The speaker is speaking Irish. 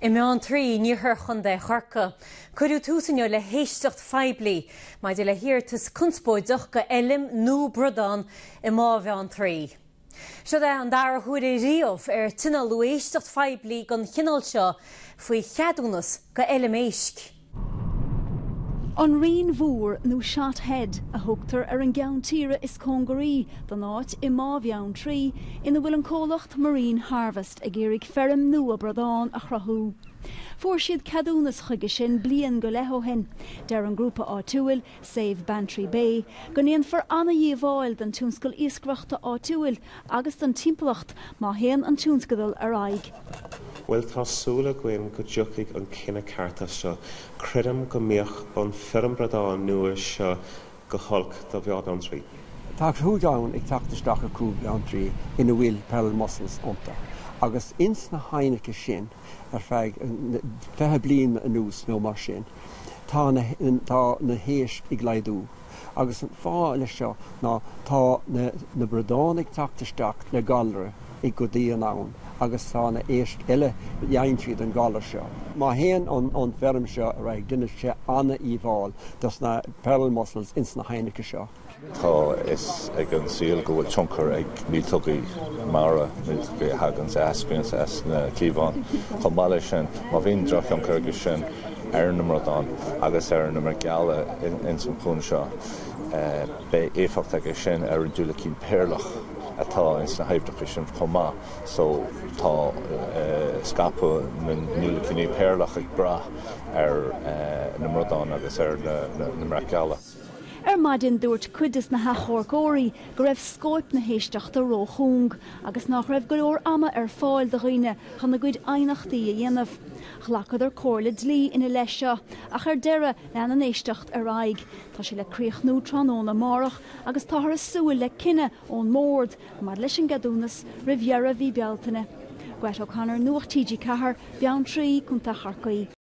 Bheanntraí níor chunda Chorcaí. Cuireadh túsanne le héisteacht phoiblí, maidin le hiartas conspóide go elim nó bradán I má Bheanntraí. Seo an dara thuair riamh tinal éisteacht phoiblí gan chinál seo faoi cheadúnas go elim éisc. An Roinn Mhór nó Seat Head a thugtar an gCorcaigh is Chorcaí don Nuacht I má Bheanntraí ina bhfuil an comhlacht Marine Harvest ag éirigh feirm nua bradán a chrathú. Fuair siad ceadúnas chuige sin bliain go leith ó hen, deir an grúpa áitiúil, save Bheanntraí Bay, go níon fheirm díomháil den túnscail Iascach áitiúil agus den timplacht Mheán an túnscadal ar aig. Well, tásúla gwein go dtiocfaidh an cinna carta seo, credam go mbeadh an feirm bradán nua seo go holc do Bheanntraí. Tá thuúdáin ag teachtaisteach a cúb Bheanntraí ina bhfuil pearl mussels ionta. Agus ins na hainnecha sin ar feadh fethe bliain anuas nó mar sin, tá na héis ag leidú. Agus an fáil seo ná tá na bradán ag teachtaisteach le galra ag go dtí an ann. Agus tá na éist eile dheintríad an galar seo. Mheán an feirm seo a raibh duine sé anna íomháil dus na pearl mussels ins na hainnecha seo. Tá is ag an síl go bhfuil tionchar ag míltugaí mara, míltugaí hagans aspins as na cíbháin. Chomh maith sin, má bhíonn droch an cúrga sin ar na bradán agus ar na mar geala in san pún seo. Bé éifeacht aige sin ar an dúla cín péirlach atá ins na haibhdeach sin chomh maith. So tá scapa na nua cíní péirlach ag brath ar na bradán agus ar na mar geala. Maidin dúirt cuidas na Chorcaí go raibh scóip na héisteachta róchung agus nach raibh go leor ama ar fáil de roine chun na gcuid ainachtaí a dhéanamh. Chlacad ar cóirla dlí ina leis seo ach ar deire le n-éistfear ar aig. Tá sé le críochnú tróna marach agus tá ar súil le cinenne ón mórd mar leis an ceadúnas riviera bhí bealtaine. Nuacht TG4, Bheanntraí chun Chorcaí.